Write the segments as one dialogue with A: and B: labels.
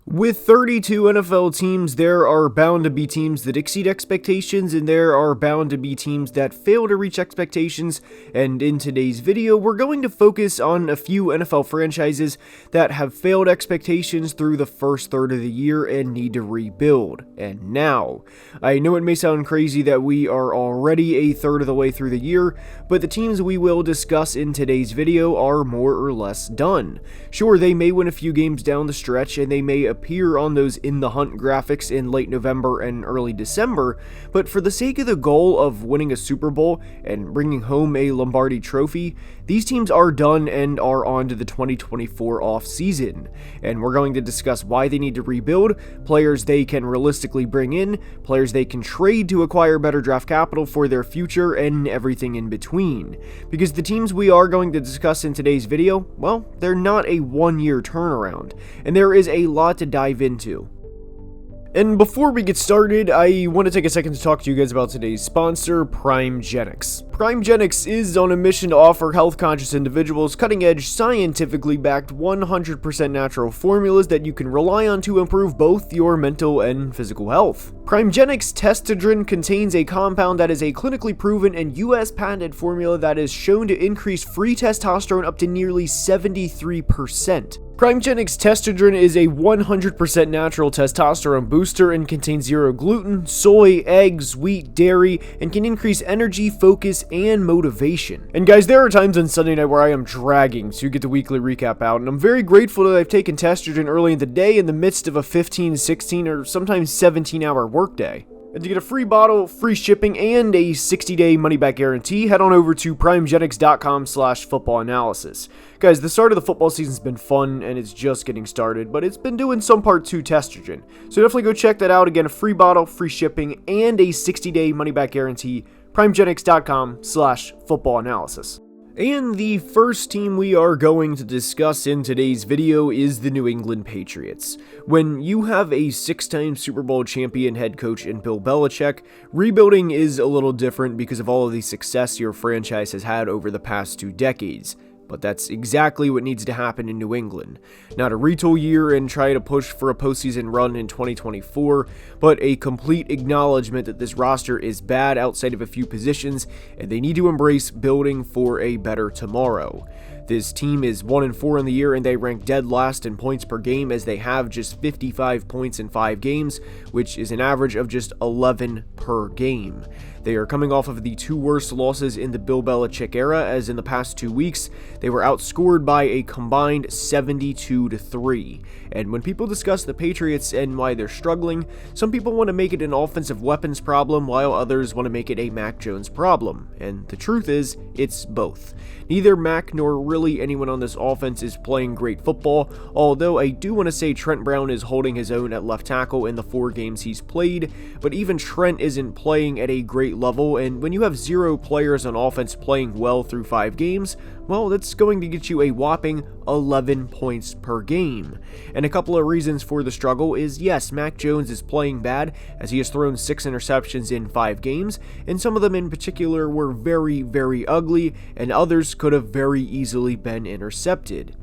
A: With 32 NFL teams, there are bound to be teams that exceed expectations, and there are bound to be teams that fail to reach expectations. And in today's video, we're going to focus on a few NFL franchises that have failed expectations through the first third of the year and need to rebuild. And now, I know it may sound crazy that we are already a third of the way through the year, but the teams we will discuss in today's video are more or less done. Sure, they may win a few games down the stretch, and they may appear on those in the hunt graphics in late November and early December, but for the sake of the goal of winning a Super Bowl and bringing home a Lombardi trophy, these teams are done and are on to the 2024 offseason. And we're going to discuss why they need to rebuild, players they can realistically bring in, players they can trade to acquire better draft capital for their future, and everything in between. Because the teams we are going to discuss in today's video, well, they're not a one-year turnaround, and there is a lot to dive into. And before we get started, I want to take a second to talk to you guys about today's sponsor, PrimeGenix. PrimeGenix is on a mission to offer health-conscious individuals cutting-edge, scientifically backed, 100% natural formulas that you can rely on to improve both your mental and physical health. PrimeGenix Testogen contains a compound that is a clinically proven and US patented formula that is shown to increase free testosterone up to nearly 73%. PrimeGenix Testogen is a 100% natural testosterone booster and contains zero gluten, soy, eggs, wheat, dairy, and can increase energy, focus, and motivation. And guys, there are times on Sunday night where I am dragging to get the weekly recap out, and I'm very grateful that I've taken Testogen early in the day in the midst of a 15, 16, or sometimes 17-hour workday. And to get a free bottle, free shipping, and a 60-day money-back guarantee, head on over to primegenix.com/footballanalysis. Guys, the start of the football season's been fun, and it's just getting started, but it's been doing some part to Testogen. So definitely go check that out. Again, a free bottle, free shipping, and a 60-day money-back guarantee, primegenix.com/footballanalysis. And the first team we are going to discuss in today's video is the New England Patriots. When you have a 6-time Super Bowl champion head coach in Bill Belichick, rebuilding is a little different because of all of the success your franchise has had over the past 2 decades. But that's exactly what needs to happen in New England. Not a retool year and try to push for a postseason run in 2024, but a complete acknowledgement that this roster is bad outside of a few positions, and they need to embrace building for a better tomorrow. This team is 1-4 in the year, and they rank dead last in points per game as they have just 55 points in 5 games, which is an average of just 11 per game. They are coming off of the 2 worst losses in the Bill Belichick era, as in the past 2 weeks, they were outscored by a combined 72-3. And when people discuss the Patriots and why they're struggling, some people want to make it an offensive weapons problem, while others want to make it a Mac Jones problem. And the truth is, it's both. Neither Mac nor really anyone on this offense is playing great football, although I do want to say Trent Brown is holding his own at left tackle in the 4 games he's played, but even Trent isn't playing at a great level, and when you have 0 players on offense playing well through 5 games, well, that's going to get you a whopping 11 points per game. And a couple of reasons for the struggle is, yes, Mac Jones is playing bad as he has thrown 6 interceptions in 5 games, and some of them in particular were very, very ugly, and others could have very easily been intercepted.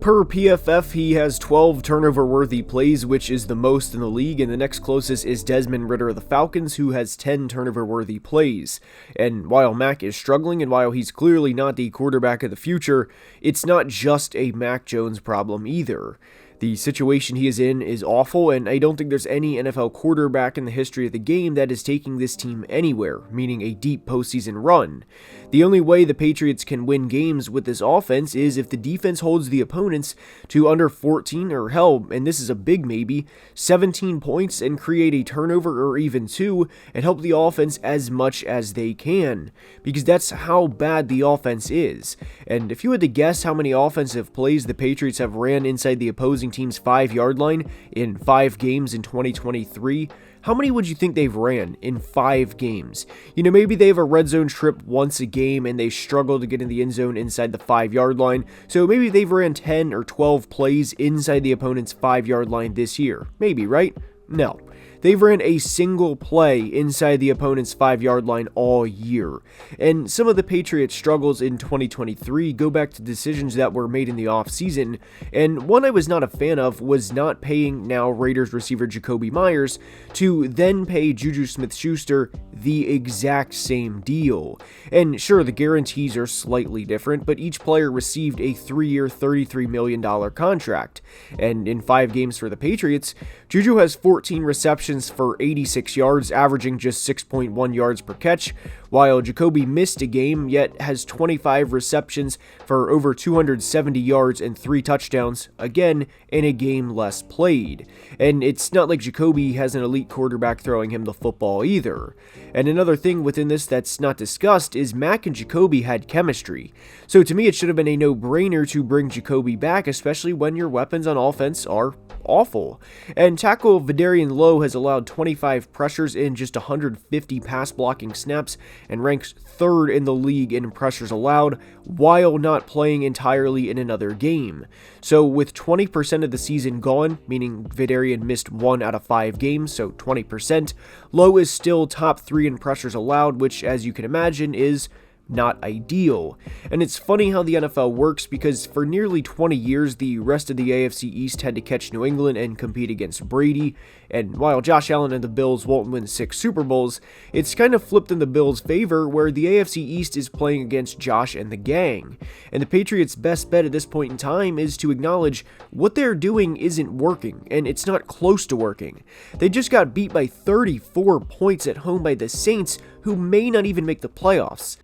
A: Per PFF, he has 12 turnover-worthy plays, which is the most in the league, and the next closest is Desmond Ridder of the Falcons, who has 10 turnover-worthy plays. And while Mac is struggling, and while he's clearly not the quarterback of the future, it's not just a Mac Jones problem either. The situation he is in is awful, and I don't think there's any NFL quarterback in the history of the game that is taking this team anywhere, meaning a deep postseason run. The only way the Patriots can win games with this offense is if the defense holds the opponents to under 14 or hell, and this is a big maybe, 17 points and create a turnover or even 2 and help the offense as much as they can, because that's how bad the offense is. And if you had to guess how many offensive plays the Patriots have ran inside the opposing team's 5-yard line in 5 games in 2023, how many would you think they've ran in 5 games? You know, maybe they have a red zone trip once a game and they struggle to get in the end zone inside the 5-yard line, so maybe they've ran 10 or 12 plays inside the opponent's 5-yard line this year. Maybe, right? No. They've ran a single play inside the opponent's 5-yard line all year. And some of the Patriots' struggles in 2023 go back to decisions that were made in the offseason, and one I was not a fan of was not paying now Raiders receiver Jakobi Meyers to then pay Juju Smith-Schuster the exact same deal. And sure, the guarantees are slightly different, but each player received a 3-year, $33 million contract. And in 5 games for the Patriots, Juju has 14 receptions for 86 yards, averaging just 6.1 yards per catch, while Jakobi missed a game, yet has 25 receptions for over 270 yards and 3 touchdowns, again, in a game less played. And it's not like Jakobi has an elite quarterback throwing him the football either. And another thing within this that's not discussed is Mack and Jakobi had chemistry. So to me, it should have been a no-brainer to bring Jakobi back, especially when your weapons on offense are awful. And tackle Vidarian Lowe has allowed 25 pressures in just 150 pass blocking snaps and ranks 3rd in the league in pressures allowed, while not playing entirely in another game. So with 20% of the season gone, meaning Vidarian missed 1 out of 5 games, so 20%, Lowe is still top 3 in pressures allowed, which, as you can imagine, is not ideal. And it's funny how the NFL works, because for nearly 20 years, the rest of the AFC East had to catch New England and compete against Brady, and while Josh Allen and the Bills won't win 6 Super Bowls, it's kind of flipped in the Bills' favor, where the AFC East is playing against Josh and the gang. And the Patriots' best bet at this point in time is to acknowledge what they're doing isn't working, and it's not close to working. They just got beat by 34 points at home by the Saints, who may not even make the playoffs.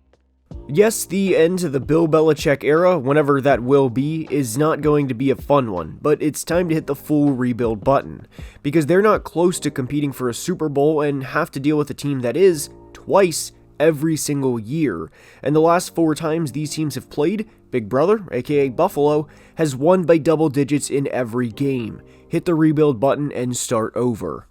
A: Yes, the end to the Bill Belichick era, whenever that will be, is not going to be a fun one, but it's time to hit the full rebuild button, because they're not close to competing for a Super Bowl and have to deal with a team that is, twice, every single year. And the last 4 times these teams have played, Big Brother, aka Buffalo, has won by double digits in every game. Hit the rebuild button and start over.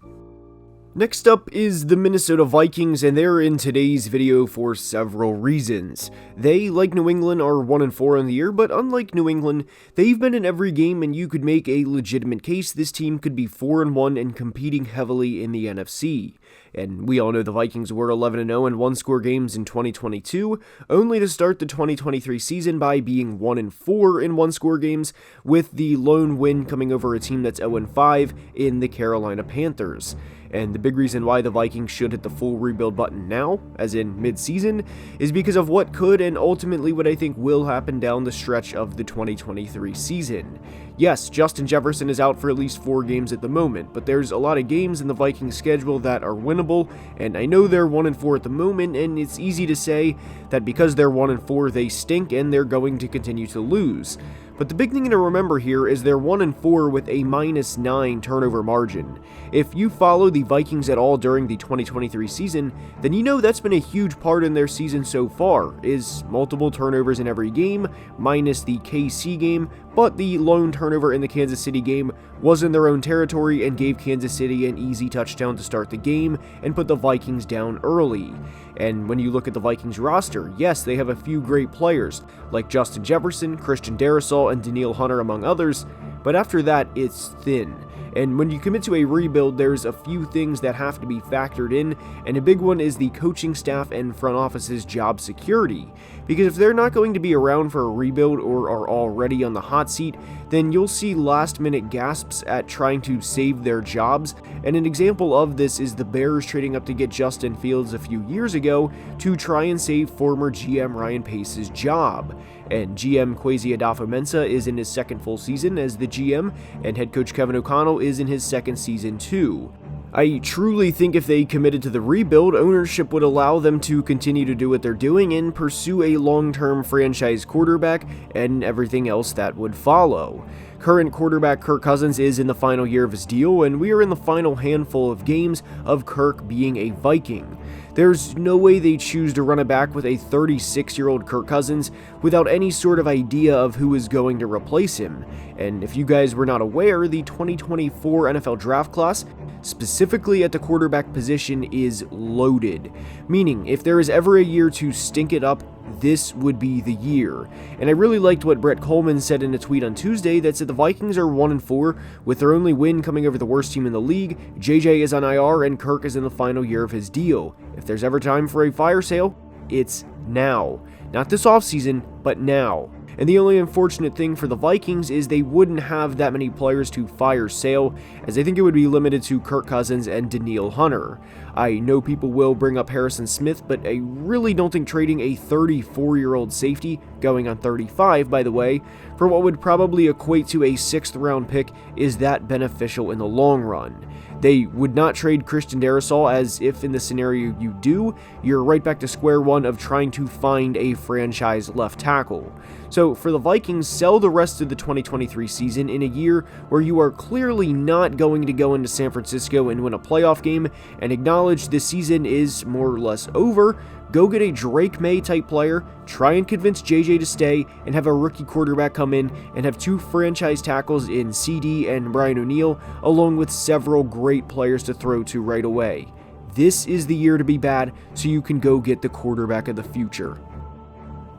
A: Next up is the Minnesota Vikings, and they're in today's video for several reasons. They, like New England, are 1-4 on the year, but unlike New England, they've been in every game, and you could make a legitimate case this team could be 4-1 and competing heavily in the NFC. And we all know the Vikings were 11-0 in 1-score games in 2022, only to start the 2023 season by being 1-4 in 1-score games, with the lone win coming over a team that's 0-5 in the Carolina Panthers. And the big reason why the Vikings should hit the full rebuild button now, as in mid-season, is because of what could and ultimately what I think will happen down the stretch of the 2023 season. Yes, Justin Jefferson is out for at least 4 games at the moment, but there's a lot of games in the Vikings schedule that are winnable, and I know they're 1-4 at the moment, and it's easy to say that because they're 1-4 they stink and they're going to continue to lose. But the big thing to remember here is they're 1-4 with a -9 turnover margin. If you follow the Vikings at all during the 2023 season, then you know that's been a huge part in their season so far, is multiple turnovers in every game, minus the KC game, but the lone turnover in the Kansas City game was in their own territory and gave Kansas City an easy touchdown to start the game and put the Vikings down early. And when you look at the Vikings roster, yes, they have a few great players, like Justin Jefferson, Christian Darrisaw, and Danielle Hunter, among others, but after that, it's thin. And when you commit to a rebuild, there's a few things that have to be factored in, and a big one is the coaching staff and front office's job security. Because if they're not going to be around for a rebuild or are already on the hot seat, then you'll see last-minute gasps at trying to save their jobs, and an example of this is the Bears trading up to get Justin Fields a few years ago to try and save former GM Ryan Pace's job. And GM Kwesi Adofo-Mensah is in his second full season as the GM, and head coach Kevin O'Connell is in his second season too. I truly think if they committed to the rebuild, ownership would allow them to continue to do what they're doing and pursue a long-term franchise quarterback and everything else that would follow. Current quarterback Kirk Cousins is in the final year of his deal, and we are in the final handful of games of Kirk being a Viking. There's no way they choose to run it back with a 36-year-old Kirk Cousins without any sort of idea of who is going to replace him. And if you guys were not aware, the 2024 NFL draft class specifically at the quarterback position, is loaded. Meaning, if there is ever a year to stink it up, this would be the year. And I really liked what Brett Coleman said in a tweet on Tuesday that said the Vikings are 1-4, with their only win coming over the worst team in the league. JJ is on IR and Kirk is in the final year of his deal. If there's ever time for a fire sale, it's now. Not this offseason, but now. And the only unfortunate thing for the Vikings is they wouldn't have that many players to fire sale, as I think it would be limited to Kirk Cousins and Danielle Hunter. I know people will bring up Harrison Smith, but I really don't think trading a 34-year-old safety, going on 35 by the way, for what would probably equate to a 6th round pick is that beneficial in the long run. They would not trade Christian Darrisaw, as if in the scenario you do, you're right back to square one of trying to find a franchise left tackle. So for the Vikings, sell the rest of the 2023 season in a year where you are clearly not going to go into San Francisco and win a playoff game, and acknowledge this season is more or less over. Go get a Drake May type player, try and convince JJ to stay, and have a rookie quarterback come in and have 2 franchise tackles in CD and Brian O'Neill, along with several great players to throw to right away. This is the year to be bad, so you can go get the quarterback of the future.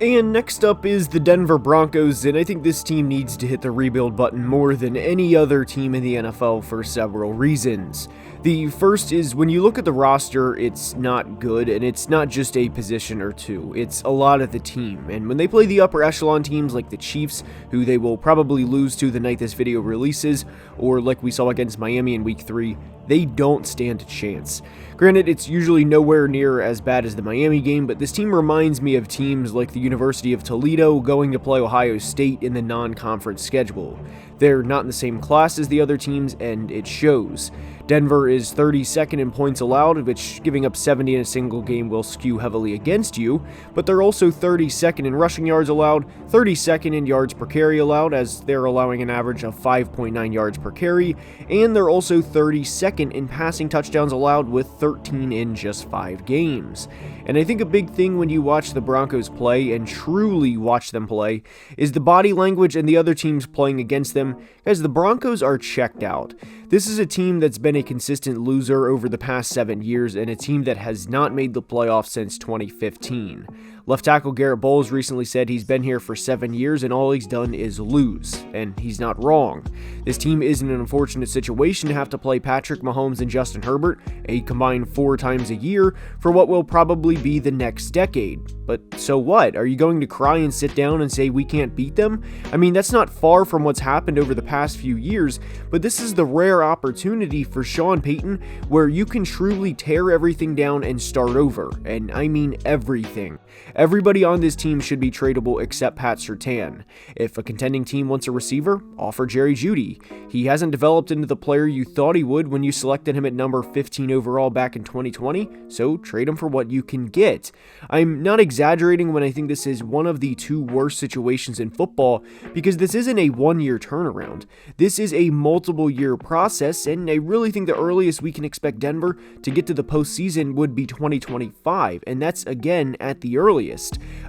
A: And next up is the Denver Broncos, and I think this team needs to hit the rebuild button more than any other team in the NFL for several reasons. The first is, when you look at the roster, it's not good, and it's not just a position or two, it's a lot of the team. And when they play the upper echelon teams like the Chiefs, who they will probably lose to the night this video releases, or like we saw against Miami in Week 3, they don't stand a chance. Granted, it's usually nowhere near as bad as the Miami game, but this team reminds me of teams like the University of Toledo going to play Ohio State in the non-conference schedule. They're not in the same class as the other teams, and it shows. Denver is 32nd in points allowed, which giving up 70 in a single game will skew heavily against you, but they're also 32nd in rushing yards allowed, 32nd in yards per carry allowed, as they're allowing an average of 5.9 yards per carry, and they're also 32nd in passing touchdowns allowed with 13 in just 5 games. And I think a big thing when you watch the Broncos play, and truly watch them play, is the body language and the other teams playing against them. Guys, the Broncos are checked out. This is a team that's been a consistent loser over the past 7 years, and a team that has not made the playoffs since 2015. Left tackle Garrett Bowles recently said he's been here for 7 years and all he's done is lose, and he's not wrong. This team is in an unfortunate situation to have to play Patrick Mahomes and Justin Herbert a combined 4 times a year for what will probably be the next decade. But so what? Are you going to cry and sit down and say we can't beat them? I mean, that's not far from what's happened over the past few years, but this is the rare opportunity for Sean Payton where you can truly tear everything down and start over, and I mean everything. Everybody on this team should be tradable except Pat Surtain. If a contending team wants a receiver, offer Jerry Jeudy. He hasn't developed into the player you thought he would when you selected him at number 15 overall back in 2020, so trade him for what you can get. I'm not exaggerating when I think this is one of the 2 worst situations in football, because this isn't a 1-year turnaround. This is a multiple-year process, and I really think the earliest we can expect Denver to get to the postseason would be 2025, and that's again at the earliest.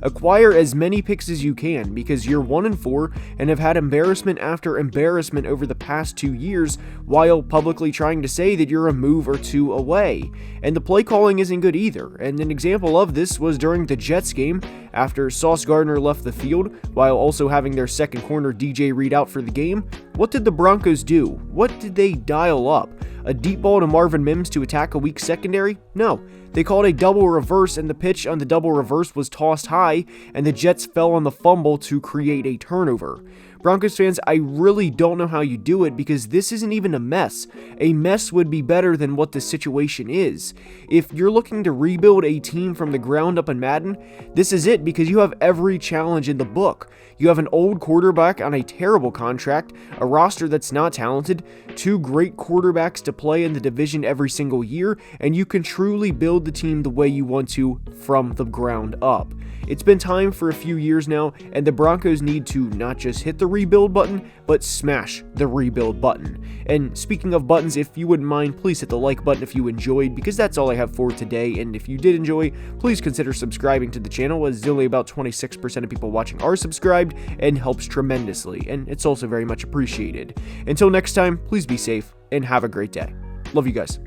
A: Acquire as many picks as you can, because you're 1-4 and have had embarrassment after embarrassment over the past 2 years while publicly trying to say that you're a move or 2 away. And the play calling isn't good either, and an example of this was during the Jets game after Sauce Gardner left the field while also having their second corner DJ Reed out for the game. What did the Broncos do? What did they dial up? A deep ball to Marvin Mims to attack a weak secondary? No. They called a double reverse, and the pitch on the double reverse was tossed high, and the Jets fell on the fumble to create a turnover. Broncos fans, I really don't know how you do it, because this isn't even a mess. A mess would be better than what the situation is. If you're looking to rebuild a team from the ground up in Madden, this is it, because you have every challenge in the book. You have an old quarterback on a terrible contract, a roster that's not talented, 2 great quarterbacks to play in the division every single year, and you can truly build the team the way you want to from the ground up. It's been time for a few years now, and the Broncos need to not just hit the rebuild button, but smash the rebuild button. And speaking of buttons, if you wouldn't mind, please hit the like button if you enjoyed, because that's all I have for today. And if you did enjoy, please consider subscribing to the channel, as only about 26% of people watching are subscribed, and helps tremendously, and it's also very much appreciated. Until next time, please be safe and have a great day. Love you guys.